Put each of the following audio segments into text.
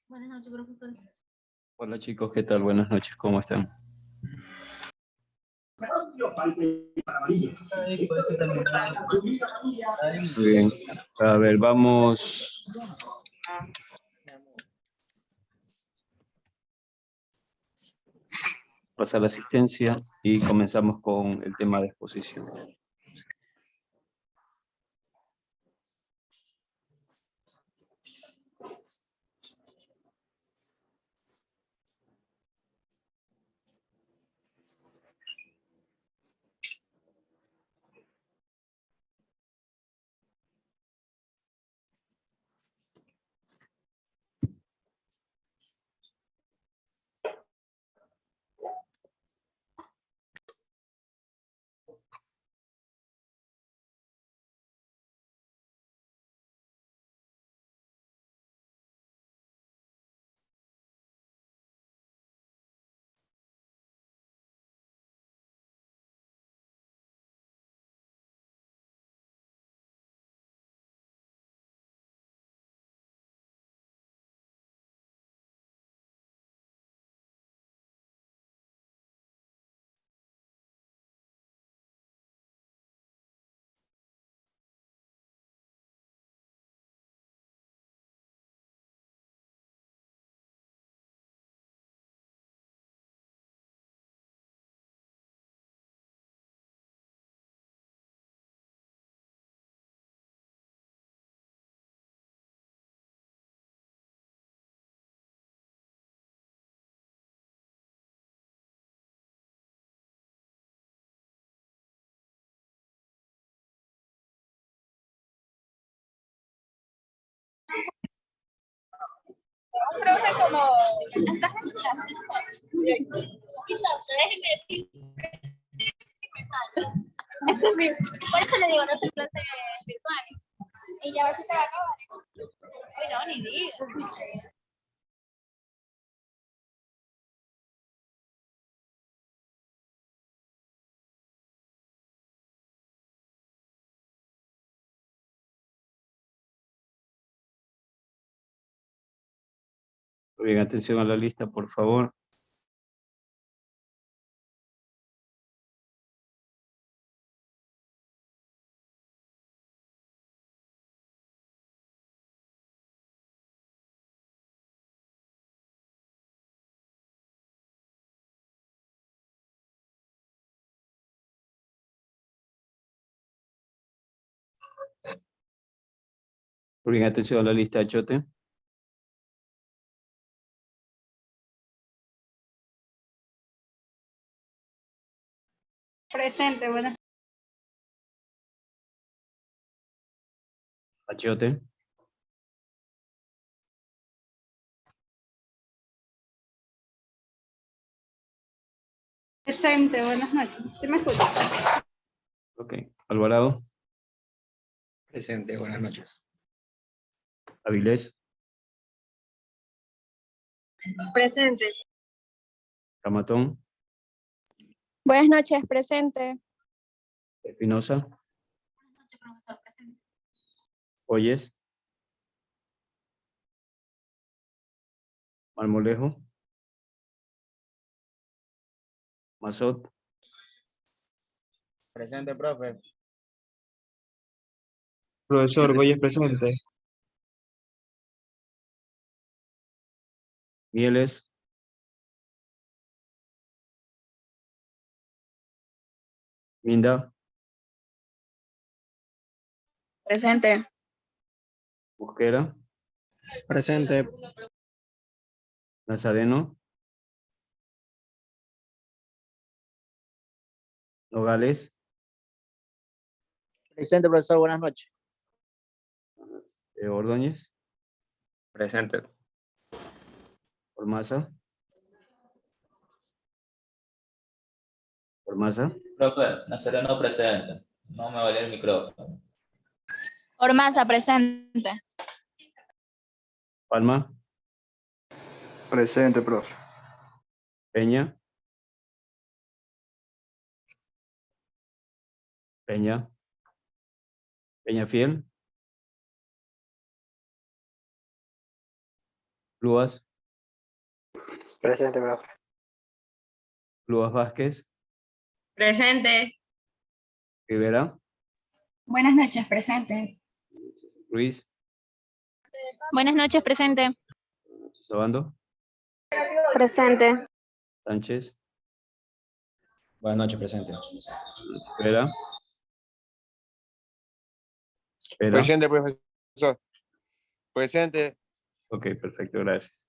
Buenas noches, profesor. Hola chicos, ¿qué tal? Buenas noches, ¿cómo están? Muy bien. A ver, vamos a pasar la asistencia y comenzamos con el tema de exposición. Producen como estas clases. Por eso le digo, no son clases virtuales. Y ya a ver si te va a acabar. Uy, no, ni digas. Muy bien, atención a la lista, por favor. Muy bien, atención a la lista, Chote. Presente, bueno. Achote. Presente, buenas noches. ¿Sí me escucha? Ok. Alvarado. Presente, buenas noches. Avilés. Presente. Camatón. Buenas noches, presente. Espinosa. Buenas noches, profesor. Presente. Oyes. Marmolejo. Mazot. Presente, profe. Profesor Goya es presente. Mieles. Minda. Presente. Mosquera. Presente. Nazareno. Nogales. Presente, profesor, buenas noches. Ordóñez. Presente. Ormaza. Ormaza. Profe, Nazareno presente. No me vale el micrófono. Ormaza, presente. Palma. Presente, profe. Peña. Peña. Peñafiel. Luas, Presente, profe. Luas Vázquez, Presente. Rivera, Buenas noches, presente. Ruiz, Buenas noches, presente. Sabando, Presente. Sánchez, Buenas noches, presente. Vera, Vera. Presente, profesor. Presente. Ok, perfecto, gracias.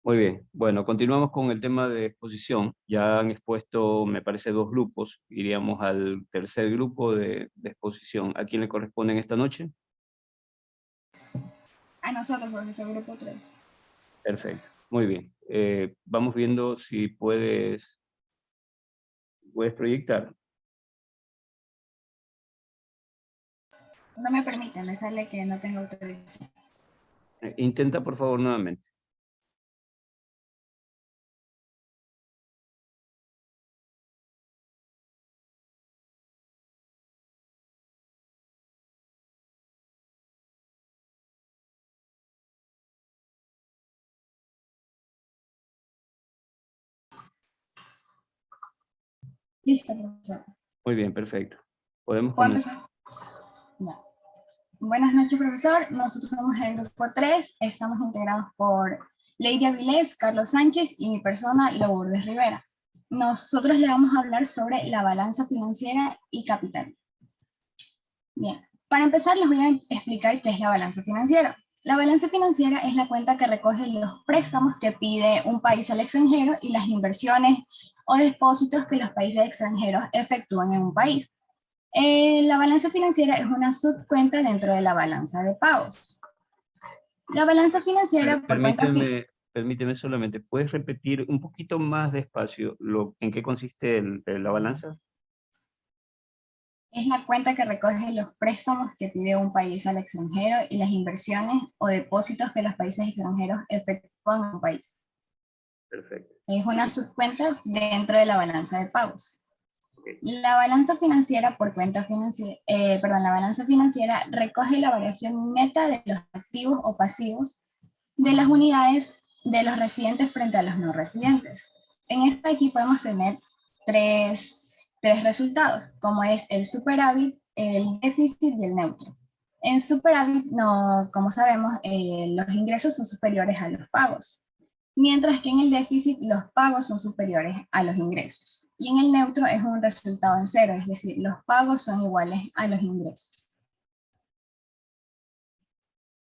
Muy bien, bueno, continuamos con el tema de exposición. Ya han expuesto, me parece, 2 grupos. Iríamos al tercer grupo de exposición. ¿A quién le corresponden esta noche? A nosotros, profesor, grupo 3. Perfecto, muy bien. Vamos viendo si puedes proyectar. No me permite, me sale que no tengo autorización. Intenta, por favor, nuevamente. Listo, profesor. Muy bien, perfecto. Podemos ¿Puedo comenzar. empezar? Ya. Buenas noches, profesor. Nosotros somos el grupo 3. Estamos integrados por Lady Avilés, Carlos Sánchez y mi persona, Lourdes Rivera. Nosotros le vamos a hablar sobre la balanza financiera y capital. Bien, para empezar les voy a explicar qué es la balanza financiera. La balanza financiera es la cuenta que recoge los préstamos que pide un país al extranjero y las inversiones o depósitos que los países extranjeros efectúan en un país. La balanza financiera es una subcuenta dentro de la balanza de pagos. La balanza financiera por cuenta Permíteme solamente, ¿puedes repetir un poquito más despacio en qué consiste la balanza? es la cuenta que recoge los préstamos que pide un país al extranjero y las inversiones o depósitos que los países extranjeros efectúan en un país. Perfecto. Es una subcuenta dentro de la balanza de pagos. La balanza financiera por cuenta financiera, la balanza financiera recoge la variación neta de los activos o pasivos de las unidades de los residentes frente a los no residentes. En esta aquí podemos tener tres resultados, como es el superávit, el déficit y el neutro. En superávit, no, como sabemos, los ingresos son superiores a los pagos, mientras que en el déficit los pagos son superiores a los ingresos. Y en el neutro es un resultado en cero, es decir, los pagos son iguales a los ingresos.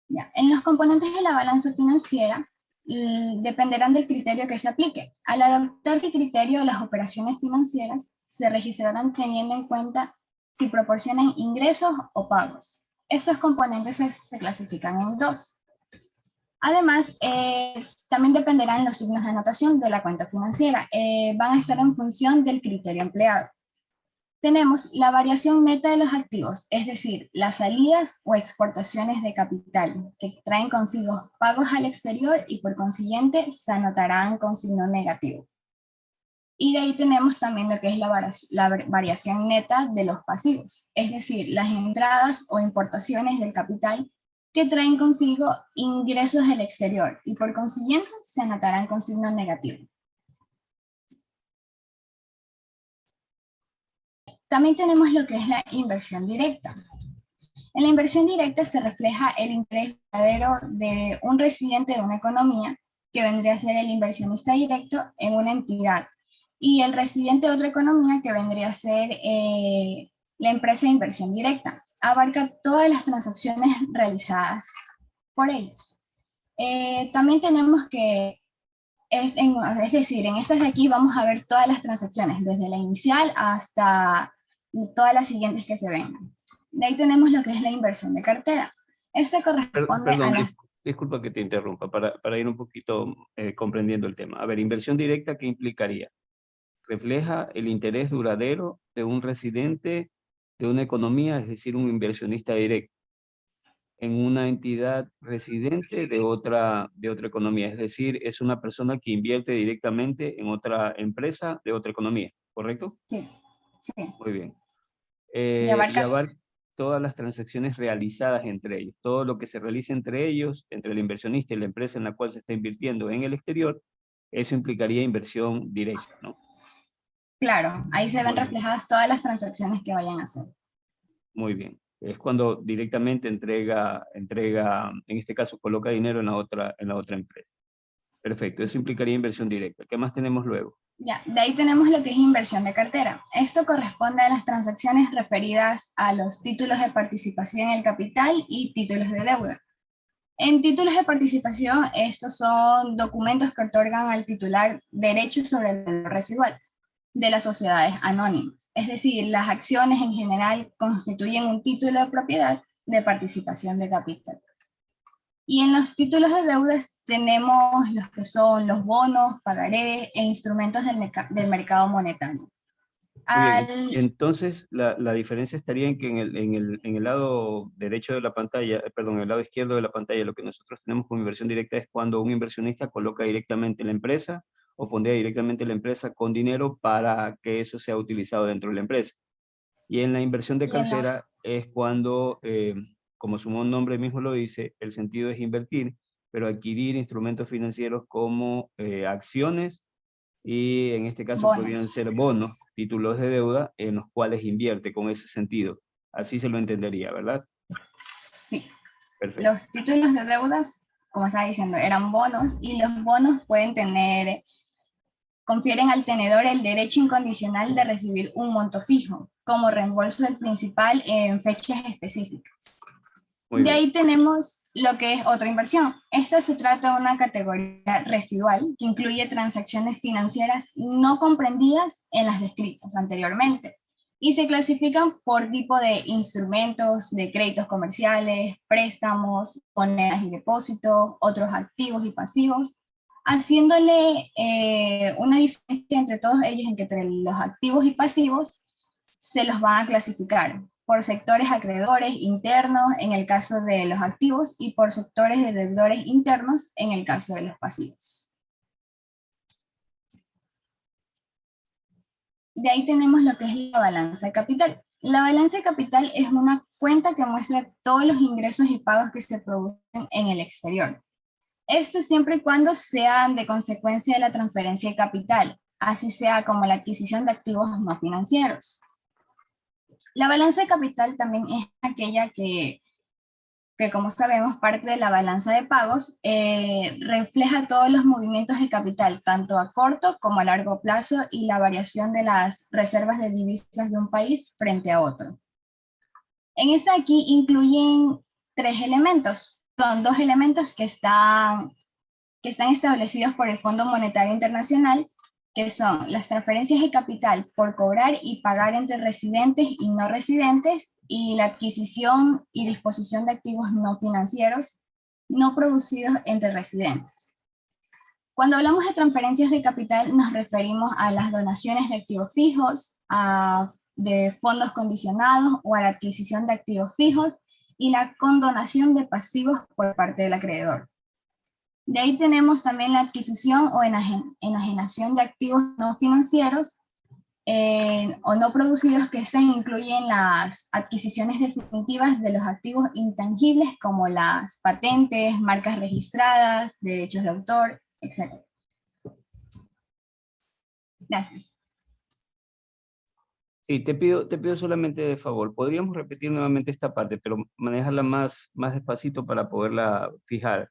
Ya. En los componentes de la balanza financiera, dependerán del criterio que se aplique. Al adoptarse el criterio, las operaciones financieras se registrarán teniendo en cuenta si proporcionan ingresos o pagos. Estos componentes se clasifican en 2. Además, también dependerán los signos de anotación de la cuenta financiera. Van a estar en función del criterio empleado. Tenemos la variación neta de los activos, es decir, las salidas o exportaciones de capital que traen consigo pagos al exterior y por consiguiente se anotarán con signo negativo. Y de ahí tenemos también lo que es la variación neta de los pasivos, es decir, las entradas o importaciones del capital que traen consigo ingresos del exterior y por consiguiente se anotarán con signo negativo. También tenemos lo que es la inversión directa. En la inversión directa se refleja el interés verdadero de un residente de una economía, que vendría a ser el inversionista directo en una entidad, y el residente de otra economía, que vendría a ser la empresa de inversión directa. Abarca todas las transacciones realizadas por ellos. También tenemos que, es decir, en estas de aquí vamos a ver todas las transacciones, desde la inicial hasta todas las siguientes que se vengan. De ahí tenemos lo que es la inversión de cartera. Este corresponde a las... Disculpa que te interrumpa, para ir un poquito comprendiendo el tema. A ver, inversión directa, ¿qué implicaría? Refleja el interés duradero de un residente de una economía, es decir, un inversionista directo, en una entidad residente de otra economía, es decir, es una persona que invierte directamente en otra empresa de otra economía, ¿correcto? Sí, sí. Muy bien. Y abarca todas las transacciones realizadas entre ellos. Todo lo que se realice entre ellos, entre el inversionista y la empresa en la cual se está invirtiendo en el exterior, eso implicaría inversión directa, ¿no? Claro, ahí se ven Muy bien. reflejadas todas las transacciones que vayan a hacer. Muy bien. Es cuando directamente entrega, en este caso coloca dinero en la otra empresa. Perfecto, eso implicaría inversión directa. ¿Qué más tenemos luego? Ya, de ahí tenemos lo que es inversión de cartera. Esto corresponde a las transacciones referidas a los títulos de participación en el capital y títulos de deuda. En títulos de participación, estos son documentos que otorgan al titular derechos sobre el valor residual de las sociedades anónimas. Es decir, las acciones en general constituyen un título de propiedad de participación de capital. Y en los títulos de deudas tenemos los que son los bonos, pagaré e instrumentos del mercado monetario. Muy bien. Entonces, la diferencia estaría en que en el lado derecho de la pantalla, perdón, en el lado izquierdo de la pantalla, lo que nosotros tenemos como inversión directa es cuando un inversionista coloca directamente en la empresa o fondea directamente la empresa con dinero para que eso sea utilizado dentro de la empresa. Y en la inversión de cartera es cuando, como su nombre mismo lo dice, el sentido es invertir, pero adquirir instrumentos financieros como acciones y en este caso Bonos. podrían ser bonos, títulos de deuda en los cuales invierte con ese sentido. Así se lo entendería, ¿verdad? Sí. Perfecto. Los títulos de deudas, como estaba diciendo, eran bonos y los bonos confieren al tenedor el derecho incondicional de recibir un monto fijo como reembolso del principal en fechas específicas. Muy De bien. ahí tenemos lo que es otra inversión. Esta se trata de una categoría residual que incluye transacciones financieras no comprendidas en las descritas anteriormente y se clasifican por tipo de instrumentos, de créditos comerciales, préstamos, monedas y depósitos, otros activos y pasivos, haciéndole una diferencia entre todos ellos, en que entre los activos y pasivos se los van a clasificar por sectores acreedores internos en el caso de los activos y por sectores de deudores internos en el caso de los pasivos. De ahí tenemos lo que es la balanza de capital. La balanza de capital es una cuenta que muestra todos los ingresos y pagos que se producen en el exterior. Esto siempre y cuando sean de consecuencia de la transferencia de capital, así sea como la adquisición de activos no financieros. La balanza de capital también es aquella que como sabemos, parte de la balanza de pagos, refleja todos los movimientos de capital, tanto a corto como a largo plazo, y la variación de las reservas de divisas de un país frente a otro. En esta aquí incluyen 3 elementos. Son 2 elementos que están establecidos por el Fondo Monetario Internacional, que son las transferencias de capital por cobrar y pagar entre residentes y no residentes, y la adquisición y disposición de activos no financieros no producidos entre residentes. Cuando hablamos de transferencias de capital nos referimos a las donaciones de activos fijos, de fondos condicionados o a la adquisición de activos fijos y la condonación de pasivos por parte del acreedor. De ahí tenemos también la adquisición o enajenación de activos no financieros o no producidos, que se incluyen las adquisiciones definitivas de los activos intangibles como las patentes, marcas registradas, derechos de autor, etc. Gracias. Sí, te pido solamente de favor, podríamos repetir nuevamente esta parte, pero manejarla más despacito para poderla fijar.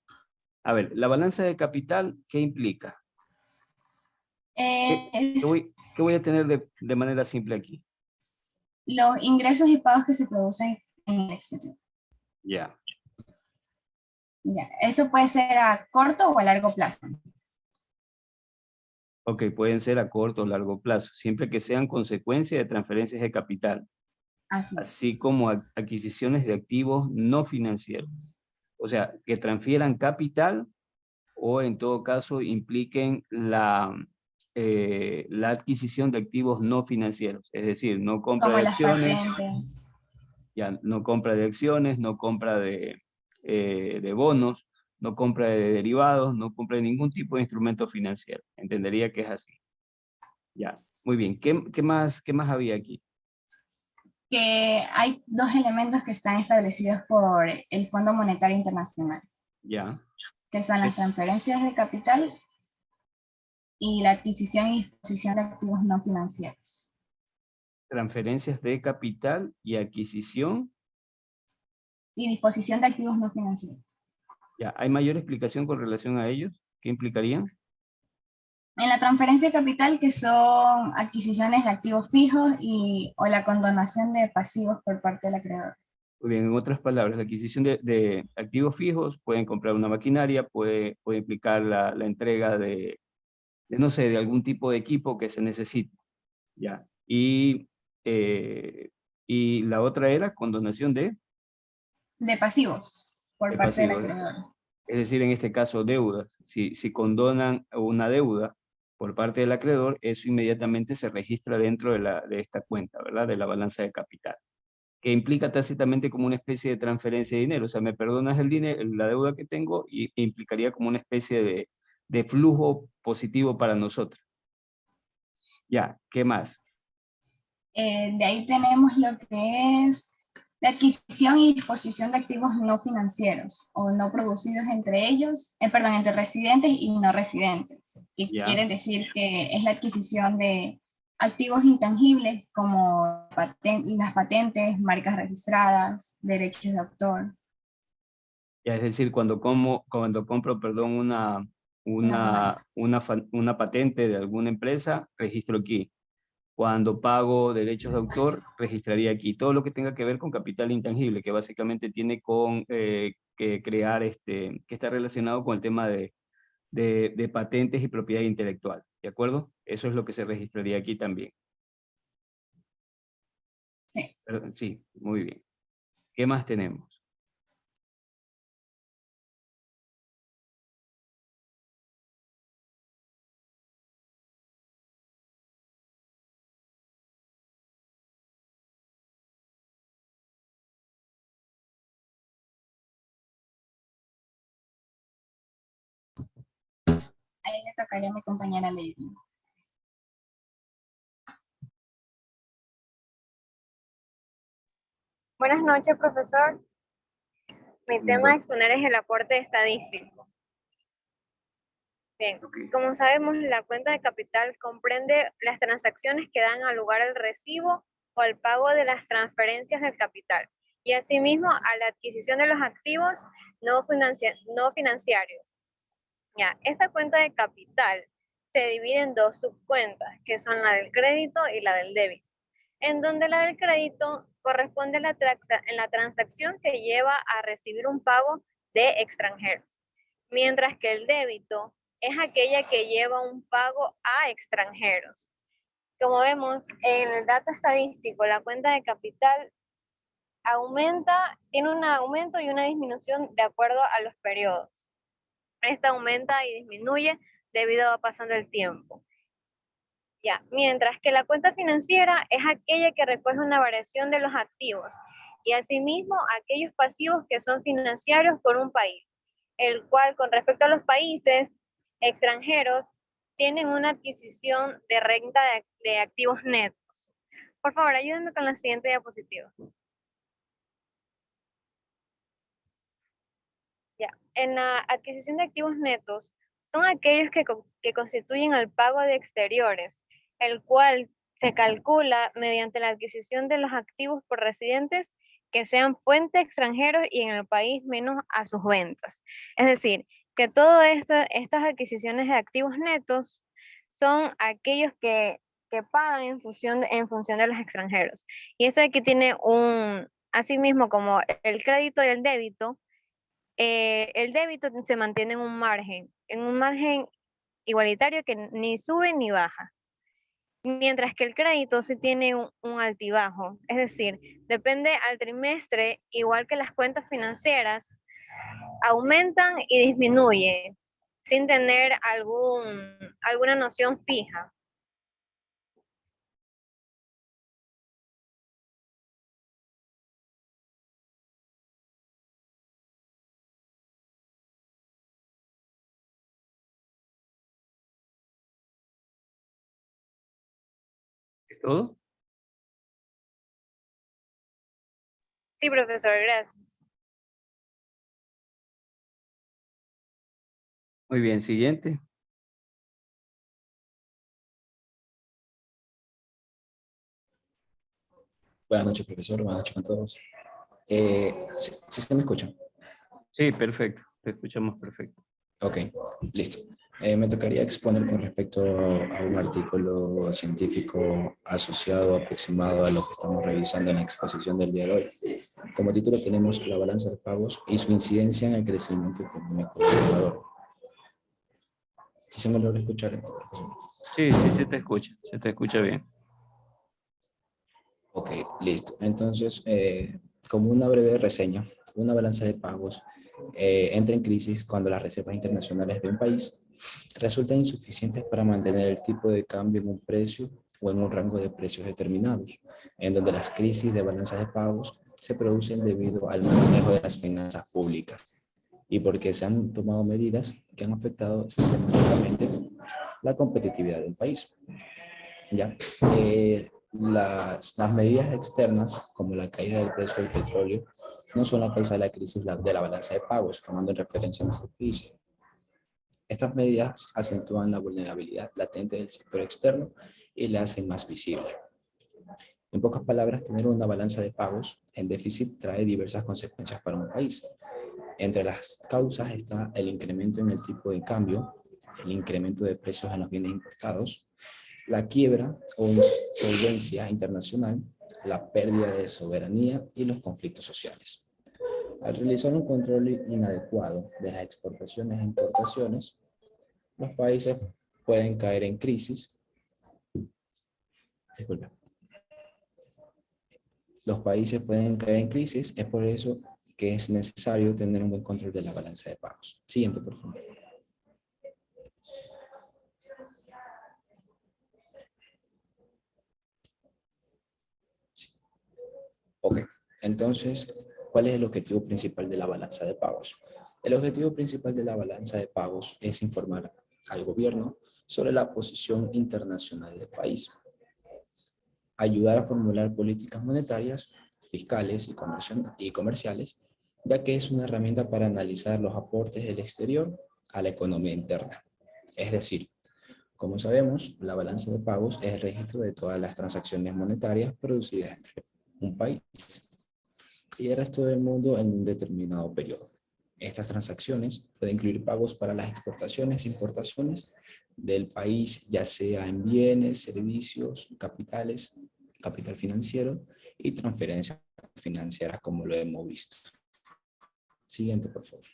A ver, la balanza de capital, ¿qué implica? ¿Qué voy a tener de manera simple aquí? Los ingresos y pagos que se producen en el exterior. Ya. Ya, eso puede ser a corto o a largo plazo. Ok, pueden ser a corto o largo plazo, siempre que sean consecuencia de transferencias de capital, así como adquisiciones de activos no financieros. O sea, que transfieran capital o en todo caso impliquen la adquisición de activos no financieros, es decir, no compra Como de las acciones, patentes. ya, no compra de acciones, no compra de bonos, no compra de derivados, no compra de ningún tipo de instrumento financiero. Entendería que es así. Ya, muy bien. ¿Qué más había aquí? que hay dos elementos que están establecidos por el Fondo Monetario Internacional, Ya. que son las transferencias de capital y la adquisición y disposición de activos no financieros. Transferencias de capital y adquisición. Y disposición de activos no financieros. Ya. ¿Hay mayor explicación con relación a ellos? ¿Qué implicarían? En la transferencia de capital, que son adquisiciones de activos fijos o la condonación de pasivos por parte del acreedor. Muy bien, en otras palabras, la adquisición de activos fijos, pueden comprar una maquinaria, puede implicar la entrega no sé, de algún tipo de equipo que se necesite. Ya. Y la otra era condonación de Pasivos por parte del pasivos. acreedor. Es decir, en este caso, deudas. Si condonan una deuda por parte del acreedor, eso inmediatamente se registra dentro de esta cuenta, ¿verdad? De la balanza de capital, que implica tácitamente como una especie de transferencia de dinero. O sea, me perdonas el dinero, la deuda que tengo, y implicaría como una especie de flujo positivo para nosotros. Ya, ¿qué más? De ahí tenemos lo que es la adquisición y disposición de activos no financieros o no producidos entre ellos, entre residentes y no residentes, que Ya. quiere decir que es la adquisición de activos intangibles como las patentes, marcas registradas, derechos de autor. Ya, es decir, cuando compro, perdón, una patente de alguna empresa, registro aquí. Cuando pago derechos de autor, registraría aquí. Todo lo que tenga que ver con capital intangible, que básicamente tiene que crear, que está relacionado con el tema de patentes y propiedad intelectual. ¿De acuerdo? Eso es lo que se registraría aquí también. Sí. Sí, muy bien. ¿Qué más tenemos? Ahí le tocaría a mi compañera Lady. Buenas noches, profesor. Mi tema a exponer es el aporte estadístico. Bien, como sabemos, la cuenta de capital comprende las transacciones que dan lugar al recibo o al pago de las transferencias del capital y asimismo a la adquisición de los activos no financieros. Ya, esta cuenta de capital se divide en dos subcuentas, que son la del crédito y la del débito, en donde la del crédito corresponde en la transacción que lleva a recibir un pago de extranjeros, mientras que el débito es aquella que lleva un pago a extranjeros. Como vemos en el dato estadístico, la cuenta de capital tiene un aumento y una disminución de acuerdo a los periodos. Esta aumenta y disminuye debido a pasando el tiempo. Ya, mientras que la cuenta financiera es aquella que recoge una variación de los activos y asimismo aquellos pasivos que son financiarios por un país, el cual con respecto a los países extranjeros tienen una adquisición de renta de activos netos. Por favor, ayúdenme con la siguiente diapositiva. Ya, en la adquisición de activos netos son aquellos que constituyen el pago de exteriores, el cual se calcula mediante la adquisición de los activos por residentes que sean fuente extranjeros y en el país menos a sus ventas. Es decir, que todas estas adquisiciones de activos netos son aquellos que pagan en función de los extranjeros. Y eso aquí tiene asimismo como el crédito y el débito, el débito se mantiene en un margen igualitario que ni sube ni baja, mientras que el crédito sí tiene un altibajo, es decir, depende al trimestre, igual que las cuentas financieras, aumentan y disminuyen sin tener alguna noción fija. ¿Es todo? Sí, profesor, gracias. Muy bien, siguiente. Buenas noches, profesor. Buenas noches a todos. ¿Sí se me escucha? Sí, perfecto. Te escuchamos perfecto. Ok, listo. Me tocaría exponer con respecto a un artículo científico asociado aproximado a lo que estamos revisando en la exposición del día de hoy. Como título tenemos la balanza de pagos y su incidencia en el crecimiento económico del Ecuador. ¿Sí se me logra escuchar, profesor? Sí, sí, se te escucha bien. Ok, listo. Entonces, como una breve reseña, una balanza de pagos entra en crisis cuando las reservas internacionales de un país resultan insuficientes para mantener el tipo de cambio en un precio o en un rango de precios determinados, en donde las crisis de balanza de pagos se producen debido al manejo de las finanzas públicas y porque se han tomado medidas que han afectado sistemáticamente la competitividad del país. ¿Ya? Las medidas externas, como la caída del precio del petróleo, no son la causa de la crisis de la balanza de pagos, tomando en referencia a nuestro país. Estas medidas acentúan la vulnerabilidad latente del sector externo y la hacen más visible. En pocas palabras, tener una balanza de pagos en déficit trae diversas consecuencias para un país. Entre las causas está el incremento en el tipo de cambio, el incremento de precios en los bienes importados, la quiebra o insolvencia internacional, la pérdida de soberanía y los conflictos sociales. Al realizar un control inadecuado de las exportaciones e importaciones, los países pueden caer en crisis. Disculpe. Los países pueden caer en crisis, es por eso que es necesario tener un buen control de la balanza de pagos. Siguiente, por favor. Ok, entonces, ¿cuál es el objetivo principal de la balanza de pagos? El objetivo principal de la balanza de pagos es informar al gobierno sobre la posición internacional del país, ayudar a formular políticas monetarias, fiscales y comerciales, ya que es una herramienta para analizar los aportes del exterior a la economía interna. Es decir, como sabemos, la balanza de pagos es el registro de todas las transacciones monetarias producidas entre un país y el resto del mundo en un determinado periodo. Estas transacciones pueden incluir pagos para las exportaciones e importaciones del país, ya sea en bienes, servicios, capitales, capital financiero y transferencias financieras, como lo hemos visto. Siguiente, por favor.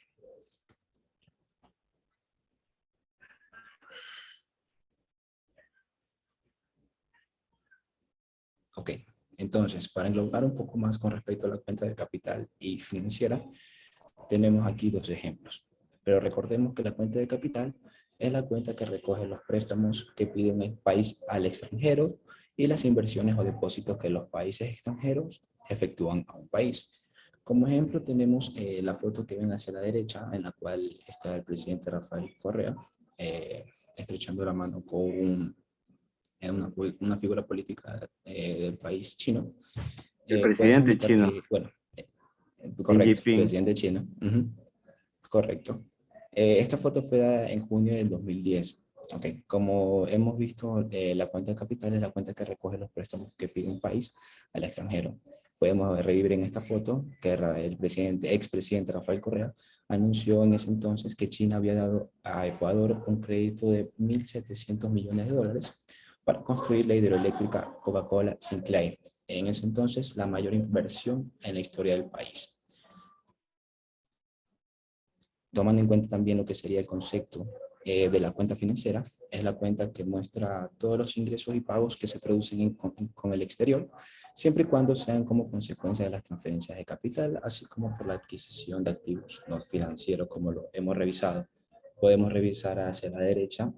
Ok, entonces, para englobar un poco más con respecto a la cuenta de capital y financiera, tenemos aquí dos ejemplos. Pero recordemos que la cuenta de capital es la cuenta que recoge los préstamos que pide un país al extranjero y las inversiones o depósitos que los países extranjeros efectúan a un país. Como ejemplo tenemos la foto que ven hacia la derecha, en la cual está el presidente Rafael Correa estrechando la mano con una figura política del país chino. El Podemos presidente notar chino, que, bueno, Xi correcto, Jinping. presidente chino. Correcto. Esta foto fue dada en junio del 2010. Ok, como hemos visto, la cuenta de capital es la cuenta que recoge los préstamos que pide un país al extranjero. Podemos revivir en esta foto que el expresidente Rafael Correa anunció en ese entonces que China había dado a Ecuador un crédito de 1.700 millones de dólares para construir la hidroeléctrica Coca-Cola Sinclair. En ese entonces, la mayor inversión en la historia del país. Tomando en cuenta también lo que sería el concepto de la cuenta financiera, es la cuenta que muestra todos los ingresos y pagos que se producen con el exterior, siempre y cuando sean como consecuencia de las transferencias de capital, así como por la adquisición de activos no financieros, como lo hemos revisado. Podemos revisar hacia la derecha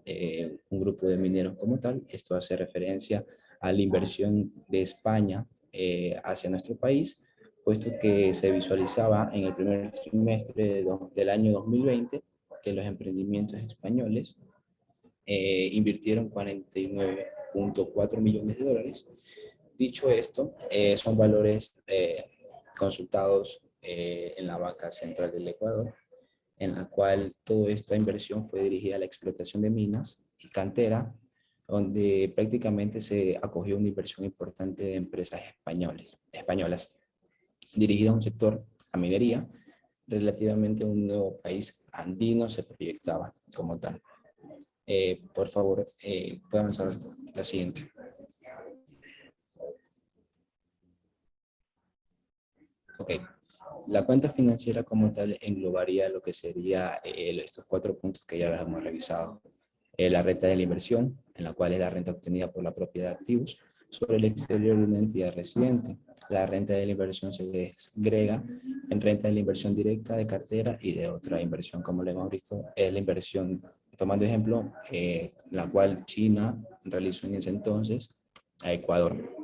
un grupo de mineros como tal. Esto hace referencia a la inversión de España hacia nuestro país, puesto que se visualizaba en el primer trimestre del año 2020 que los emprendimientos españoles invirtieron 49.4 millones de dólares. Dicho esto, son valores consultados en la banca central del Ecuador, en la cual toda esta inversión fue dirigida a la explotación de minas y cantera, donde prácticamente se acogió una inversión importante de empresas españolas, dirigida a un sector, a minería, relativamente a un nuevo país andino se proyectaba como tal. Por favor, puede avanzar la siguiente. Ok. La cuenta financiera como tal englobaría lo que sería estos 4 puntos que ya los hemos revisado. La renta de la inversión, en la cual es la renta obtenida por la propiedad de activos sobre el exterior de una entidad residente. La renta de la inversión se desgrega en renta de la inversión directa de cartera y de otra inversión, como lo hemos visto, es la inversión, tomando ejemplo, la cual China realizó en ese entonces a Ecuador.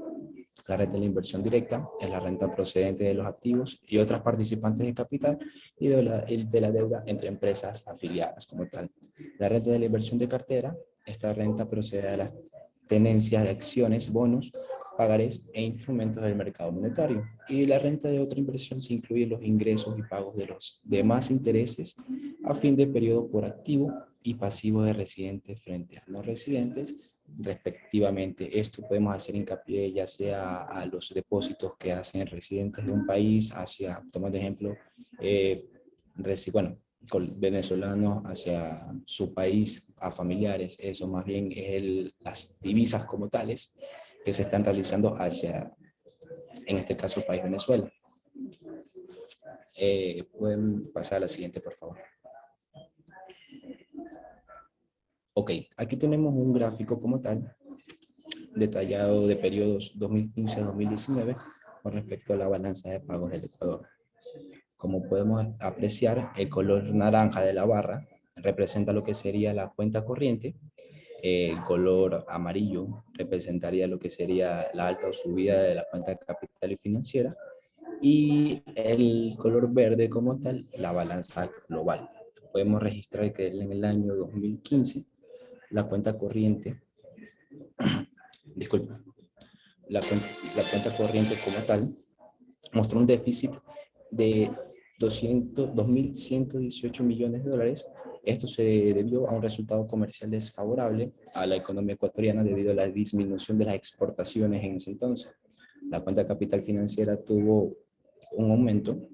La renta de la inversión directa es la renta procedente de los activos y otras participantes de capital y de la deuda entre empresas afiliadas como tal. La renta de la inversión de cartera, esta renta procede de las tenencias de acciones, bonos, pagarés e instrumentos del mercado monetario. Y la renta de otra inversión se incluye los ingresos y pagos de los demás intereses a fin de periodo por activo y pasivo de residentes frente a no residentes, respectivamente. Esto podemos hacer hincapié ya sea a los depósitos que hacen residentes de un país hacia, tomando ejemplo, venezolanos hacia su país, a familiares. Eso más bien es las divisas como tales que se están realizando hacia, en este caso, el país Venezuela. Pueden pasar a la siguiente, por favor. Ok, aquí tenemos un gráfico como tal, detallado de periodos 2015 a 2019 con respecto a la balanza de pagos del Ecuador. Como podemos apreciar, el color naranja de la barra representa lo que sería la cuenta corriente, el color amarillo representaría lo que sería la alta o subida de la cuenta capital y financiera, y el color verde como tal, la balanza global. Podemos registrar que en el año 2015, la cuenta corriente, disculpa, la cuenta corriente como tal, mostró un déficit de 2.118 millones de dólares. Esto se debió a un resultado comercial desfavorable a la economía ecuatoriana debido a la disminución de las exportaciones en ese entonces. La cuenta capital financiera tuvo un aumento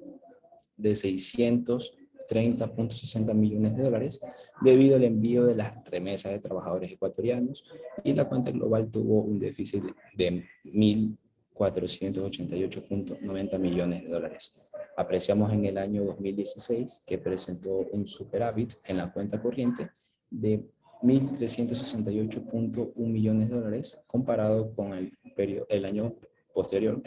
de 630.60 millones de dólares debido al envío de las remesas de trabajadores ecuatorianos, y la cuenta global tuvo un déficit de 1.488.90 millones de dólares. Apreciamos en el año 2016 que presentó un superávit en la cuenta corriente de 1.368.1 millones de dólares comparado con el año posterior,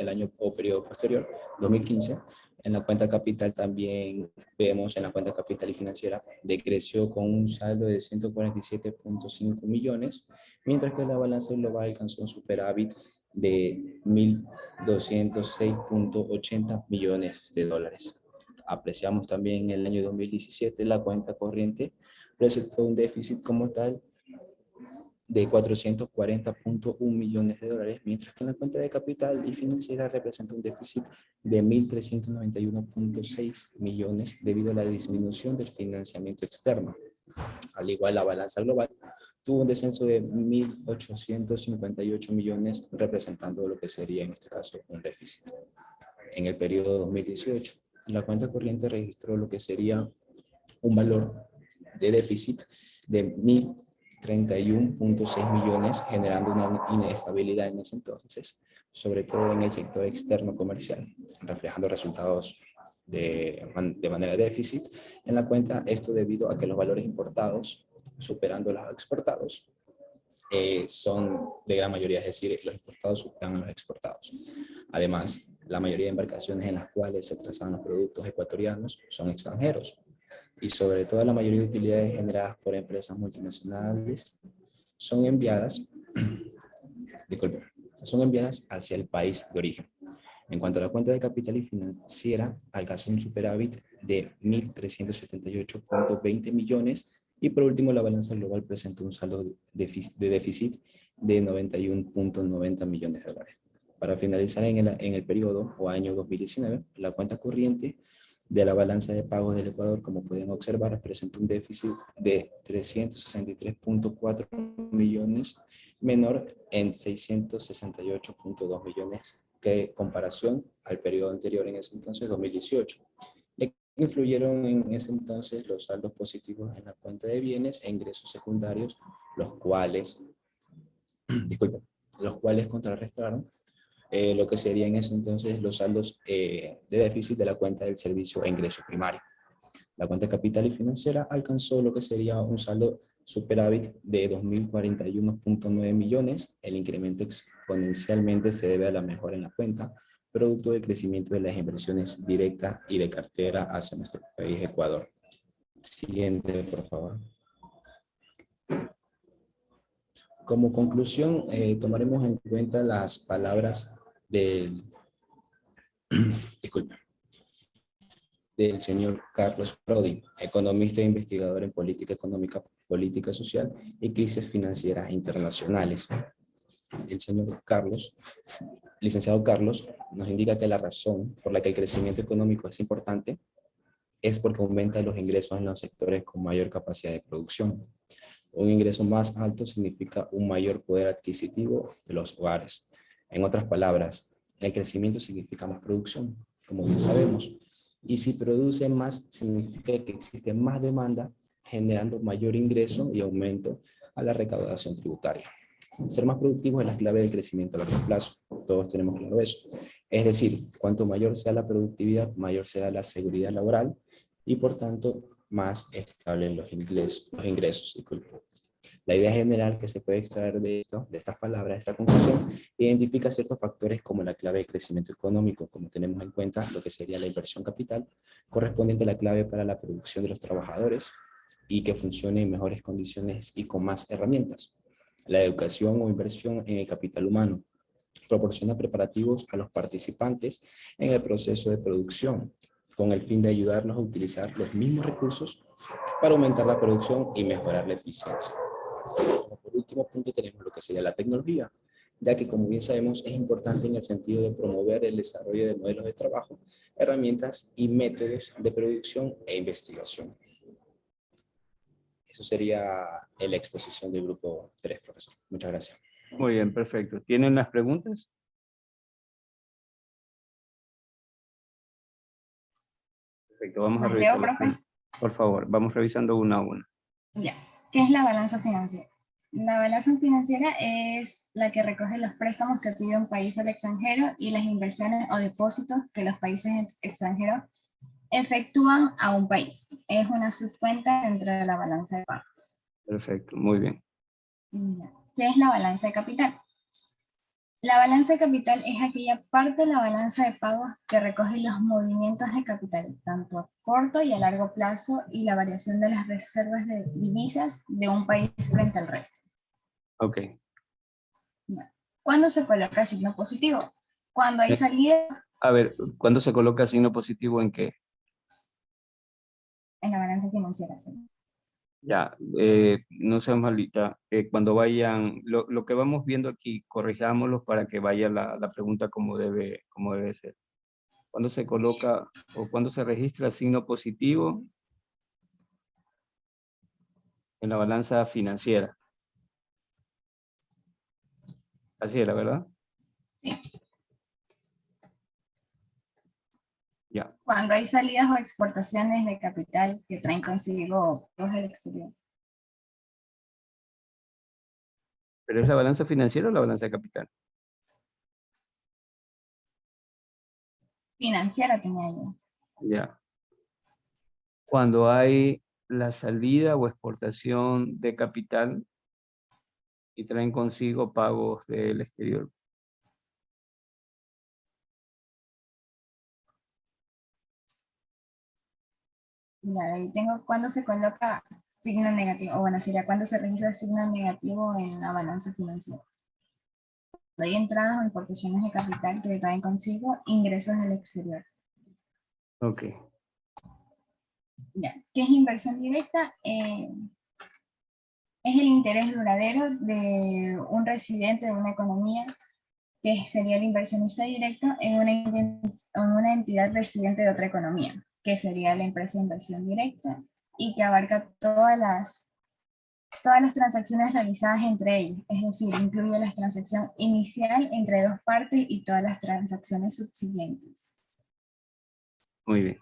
periodo posterior, 2015. En la cuenta capital también vemos, en la cuenta capital y financiera, decreció con un saldo de 147.5 millones, mientras que la balanza global alcanzó un superávit de 1.206.80 millones de dólares. Apreciamos también en el año 2017 la cuenta corriente presentó un déficit como tal de 440.1 millones de dólares, mientras que en la cuenta de capital y financiera representa un déficit de 1.391.6 millones debido a la disminución del financiamiento externo. Al igual, la balanza global tuvo un descenso de 1.858 millones, representando lo que sería en este caso un déficit. En el periodo 2018, la cuenta corriente registró lo que sería un valor de déficit de 1.031.6 millones, generando una inestabilidad en ese entonces, sobre todo en el sector externo comercial, reflejando resultados de manera de déficit en la cuenta. Esto debido a que los valores importados, superando los exportados, son de gran mayoría, es decir, los importados superan a los exportados. Además, la mayoría de embarcaciones en las cuales se trasladan los productos ecuatorianos son extranjeros, y sobre todo la mayoría de utilidades generadas por empresas multinacionales son enviadas hacia el país de origen. En cuanto a la cuenta de capital y financiera, alcanzó un superávit de 1.378.20 millones, y por último la balanza global presentó un saldo de déficit de 91.90 millones de dólares. Para finalizar en el periodo o año 2019, la cuenta corriente de la balanza de pagos del Ecuador, como pueden observar, presenta un déficit de 363.4 millones, menor en 668.2 millones que comparación al periodo anterior, en ese entonces 2018. Influyeron en ese entonces los saldos positivos en la cuenta de bienes e ingresos secundarios, los cuales contrarrestaron lo que sería en ese entonces los saldos de déficit de la cuenta del servicio e ingreso primario. La cuenta capital y financiera alcanzó lo que sería un saldo superávit de 2.041.9 millones. El incremento exponencialmente se debe a la mejora en la cuenta, producto del crecimiento de las inversiones directas y de cartera hacia nuestro país, Ecuador. Siguiente, por favor. Como conclusión, tomaremos en cuenta las palabras del señor Carlos Prodi, economista e investigador en política económica, política social y crisis financieras internacionales. El señor Carlos, licenciado Carlos, nos indica que la razón por la que el crecimiento económico es importante es porque aumenta los ingresos en los sectores con mayor capacidad de producción. Un ingreso más alto significa un mayor poder adquisitivo de los hogares. En otras palabras, el crecimiento significa más producción, como bien sabemos. Y si produce más, significa que existe más demanda, generando mayor ingreso y aumento a la recaudación tributaria. Ser más productivo es la clave del crecimiento a largo plazo. Todos tenemos claro eso. Es decir, cuanto mayor sea la productividad, mayor será la seguridad laboral y por tanto más estables los ingresos. La idea general que se puede extraer de estas palabras, de esta conclusión, identifica ciertos factores como la clave de crecimiento económico, como tenemos en cuenta lo que sería la inversión capital, correspondiente a la clave para la producción de los trabajadores y que funcione en mejores condiciones y con más herramientas. La educación o inversión en el capital humano proporciona preparativos a los participantes en el proceso de producción, con el fin de ayudarlos a utilizar los mismos recursos para aumentar la producción y mejorar la eficiencia. Como por último punto tenemos lo que sería la tecnología, ya que como bien sabemos es importante en el sentido de promover el desarrollo de modelos de trabajo, herramientas y métodos de producción e investigación. Eso sería la exposición del grupo 3, profesor. Muchas gracias. Muy bien, perfecto. ¿Tienen las preguntas? Perfecto, vamos a ¿Las revisar. leo, profe? Por favor, vamos revisando una a una. Ya. ¿Qué es la balanza financiera? La balanza financiera es la que recoge los préstamos que pide un país al extranjero y las inversiones o depósitos que los países extranjeros efectúan a un país. Es una subcuenta dentro de la balanza de pagos. Perfecto, muy bien. Ya. ¿Qué es la balanza de capital? La balanza de capital es aquella parte de la balanza de pagos que recoge los movimientos de capital, tanto a corto y a largo plazo, y la variación de las reservas de divisas de un país frente al resto. Ok. ¿Cuándo se coloca signo positivo? Cuando hay salida A ver, ¿cuándo se coloca signo positivo en qué? en la balanza financiera. ¿Sí? Ya, no seas malita. Cuando vayan, lo que vamos viendo aquí, corrijámoslo para que vaya la pregunta como debe ser. ¿Cuándo se coloca o cuándo se registra signo positivo en la balanza financiera? Así era, ¿verdad? Sí. Ya. Cuando hay salidas o exportaciones de capital que traen consigo pagos del exterior. ¿Pero es la balanza financiera o la balanza de capital? Financiera tenía yo. Ya. Cuando hay la salida o exportación de capital y traen consigo pagos del exterior. Mira, ahí tengo cuando se coloca signo negativo, o bueno, sería cuando se registra signo negativo en la balanza financiera. Cuando hay entradas o importaciones de capital que traen consigo ingresos del exterior. Ok. Ya. ¿Qué es inversión directa? Es el interés duradero de un residente de una economía que sería el inversionista directo, en una entidad residente de otra economía, que sería la empresa de inversión directa, y que abarca todas las transacciones realizadas entre ellos, es decir, incluye la transacción inicial entre dos partes y todas las transacciones subsiguientes. Muy bien.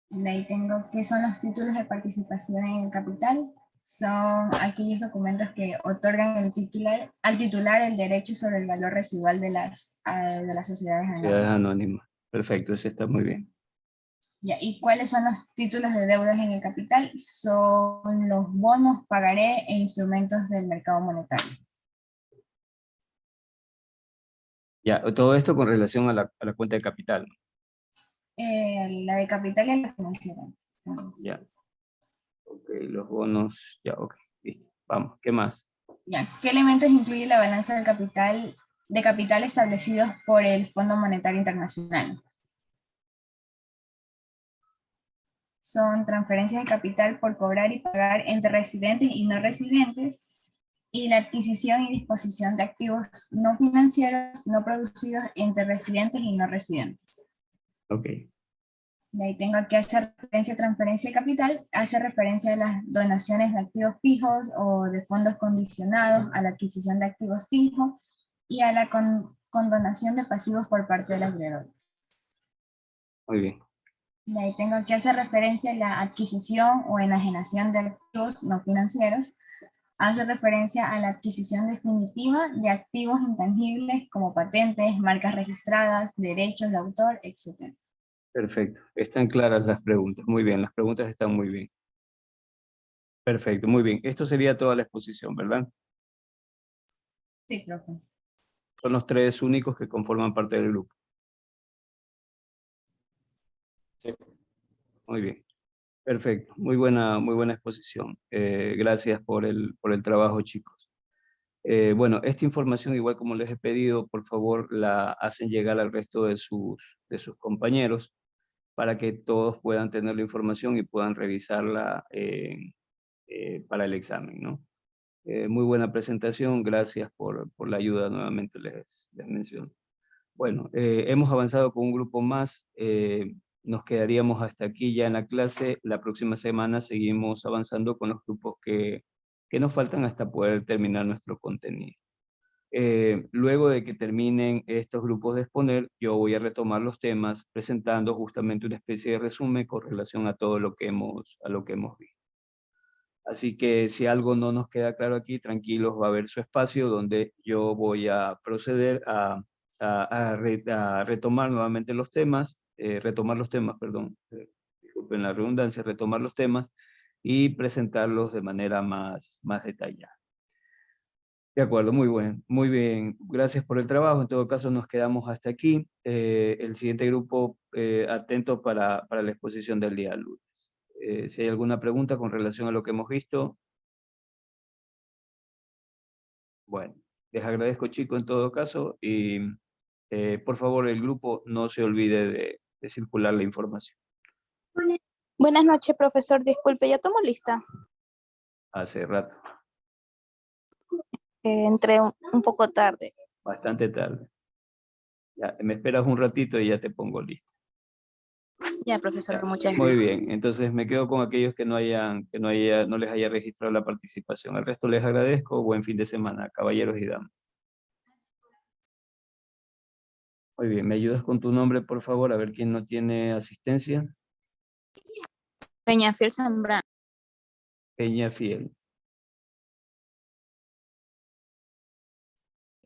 De ahí tengo qué son los títulos de participación en el capital. Son aquellos documentos que otorgan al titular el derecho sobre el valor residual de las sociedades Sociedades anónimas. anónimas. Perfecto, ese está muy bien. Ya, ¿y cuáles son los títulos de deudas en el capital? Son los bonos, pagaré e instrumentos del mercado monetario. Ya, todo esto con relación a la cuenta de capital. La de capital y la financiera. Ya. Ok, los bonos, ya, ok. Listo. Vamos, ¿qué más? Ya, ¿qué elementos incluye la balanza de capital establecidos por el Fondo Monetario Internacional? Son transferencias de capital por cobrar y pagar entre residentes y no residentes, y la adquisición y disposición de activos no financieros no producidos entre residentes y no residentes. Ok. De ahí tengo que hacer referencia a transferencia de capital, hace referencia a las donaciones de activos fijos o de fondos condicionados, a la adquisición de activos fijos y a la condonación de pasivos por parte de los acreedores. Muy bien. De ahí tengo que hacer referencia a la adquisición o enajenación de activos no financieros, hace referencia a la adquisición definitiva de activos intangibles como patentes, marcas registradas, derechos de autor, etc. Perfecto. Están claras las preguntas. Muy bien, las preguntas están muy bien. Perfecto, muy bien. Esto sería toda la exposición, ¿verdad? Sí, profe. Son los tres únicos que conforman parte del grupo. Sí. Muy bien. Perfecto. Muy buena exposición. Gracias por el trabajo, chicos. Bueno, esta información, igual como les he pedido, por favor, la hacen llegar al resto de sus compañeros para que todos puedan tener la información y puedan revisarla para el examen, ¿no? Muy buena presentación, gracias por la ayuda, nuevamente les menciono. Bueno, hemos avanzado con un grupo más, nos quedaríamos hasta aquí ya en la clase. La próxima semana seguimos avanzando con los grupos que nos faltan hasta poder terminar nuestro contenido. Luego de que terminen estos grupos de exponer, yo voy a retomar los temas presentando justamente una especie de resumen con relación a todo lo que hemos visto. Así que si algo no nos queda claro aquí, tranquilos, va a haber su espacio donde yo voy a proceder a retomar nuevamente los temas, perdón, disculpen la redundancia, retomar los temas y presentarlos de manera más detallada. De acuerdo, muy bien. Gracias por el trabajo. En todo caso, nos quedamos hasta aquí. El siguiente grupo, atento para la exposición del día lunes. Si hay alguna pregunta con relación a lo que hemos visto. Bueno, les agradezco, chicos, en todo caso. Y por favor, el grupo no se olvide de circular la información. Buenas noches, profesor. Disculpe, ya tomo lista. Hace rato. Entré un poco tarde. Bastante tarde. Ya, me esperas un ratito y ya te pongo lista. Ya, profesor, muchas Muy gracias. bien, entonces me quedo con aquellos que no les haya registrado la participación. Al resto les agradezco. Buen fin de semana, caballeros y damas. Muy bien, ¿me ayudas con tu nombre, por favor? A ver quién no tiene asistencia. Peñafiel Zambrano. Peñafiel.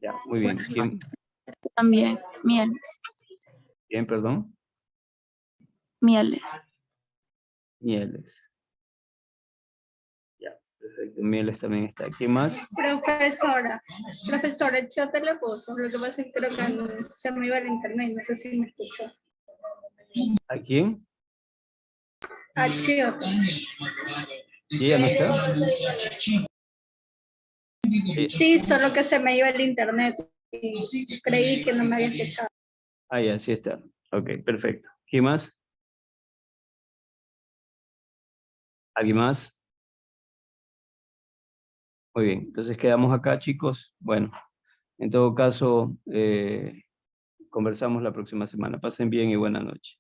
Ya, muy bien. ¿Quién? También, Mieles. ¿Quién, perdón? Mieles. Mieles. Ya, perfecto. Mieles también está. ¿Quién más? Profesora, el chat le puso. Lo que pasa es que creo que se me iba el internet, no sé si me escuchó. ¿A quién? A Chio. ¿Y ella no está? Sí, solo que se me iba el internet y creí que no me había escuchado. Ah, ya, sí está. Ok, perfecto. ¿Quién más? ¿Alguien más? Muy bien, entonces quedamos acá, chicos. Bueno, En todo caso, conversamos la próxima semana. Pasen bien y buena noche.